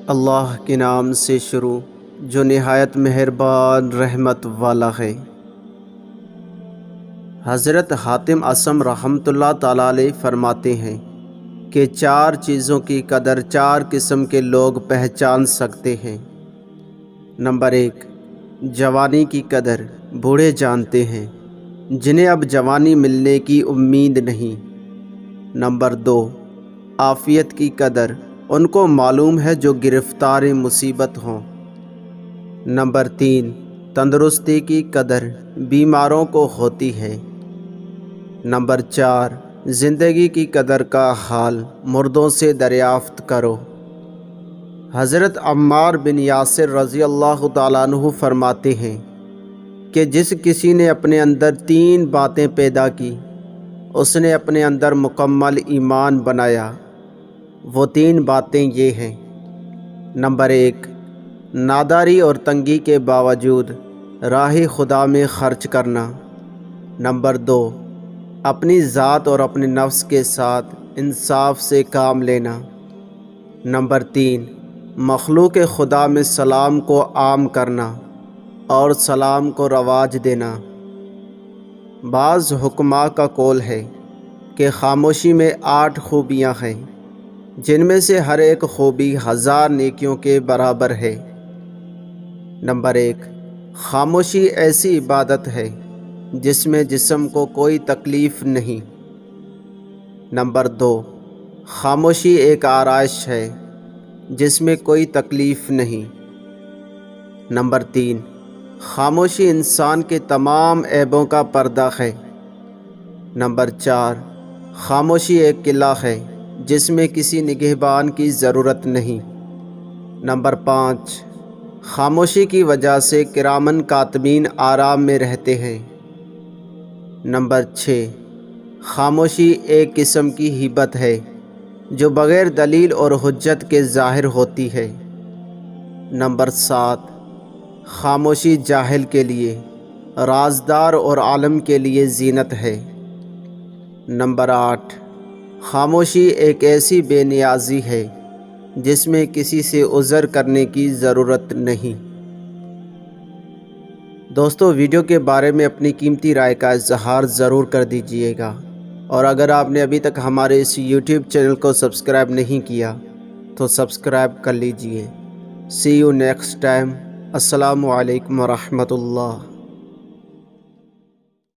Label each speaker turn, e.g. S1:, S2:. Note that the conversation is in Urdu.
S1: اللہ کے نام سے شروع جو نہایت مہربان رحمت والا ہے۔ حضرت حاتم اصم رحمۃ اللہ تعالیٰ علیہ فرماتے ہیں کہ 4 چیزوں کی قدر 4 قسم کے لوگ پہچان سکتے ہیں۔ نمبر 1، جوانی کی قدر بوڑھے جانتے ہیں جنہیں اب جوانی ملنے کی امید نہیں۔ نمبر 2، عافیت کی قدر ان کو معلوم ہے جو گرفتار مصیبت ہوں۔ نمبر 3، تندرستی کی قدر بیماروں کو ہوتی ہے۔ نمبر 4، زندگی کی قدر کا حال مردوں سے دریافت کرو۔ حضرت عمار بن یاسر رضی اللہ تعالیٰ عنہ فرماتے ہیں کہ جس کسی نے اپنے اندر 3 باتیں پیدا کی اس نے اپنے اندر مکمل ایمان بنایا۔ وہ 3 باتیں یہ ہیں۔ نمبر 1، ناداری اور تنگی کے باوجود راہ خدا میں خرچ کرنا۔ نمبر 2، اپنی ذات اور اپنے نفس کے ساتھ انصاف سے کام لینا۔ نمبر 3، مخلوق خدا میں سلام کو عام کرنا اور سلام کو رواج دینا۔ بعض حکماء کا قول ہے کہ خاموشی میں 8 خوبیاں ہیں جن میں سے ہر ایک خوبی 1000 نیکیوں کے برابر ہے۔ نمبر 1، خاموشی ایسی عبادت ہے جس میں جسم کو کوئی تکلیف نہیں۔ نمبر 2، خاموشی ایک آرائش ہے جس میں کوئی تکلیف نہیں۔ نمبر 3، خاموشی انسان کے تمام عیبوں کا پردہ ہے۔ نمبر 4، خاموشی ایک قلعہ ہے جس میں کسی نگہبان کی ضرورت نہیں۔ نمبر 5، خاموشی کی وجہ سے کرامن کاتبین آرام میں رہتے ہیں۔ نمبر 6، خاموشی ایک قسم کی ہبت ہے جو بغیر دلیل اور حجت کے ظاہر ہوتی ہے۔ نمبر 7، خاموشی جاہل کے لیے، رازدار اور عالم کے لیے زینت ہے۔ نمبر 8، خاموشی ایک ایسی بے نیازی ہے جس میں کسی سے عذر کرنے کی ضرورت نہیں۔ دوستو، ویڈیو کے بارے میں اپنی قیمتی رائے کا اظہار ضرور کر دیجئے گا، اور اگر آپ نے ابھی تک ہمارے اس یوٹیوب چینل کو سبسکرائب نہیں کیا تو سبسکرائب کر لیجئے۔ See you next time۔ السلام علیکم ورحمۃ اللہ۔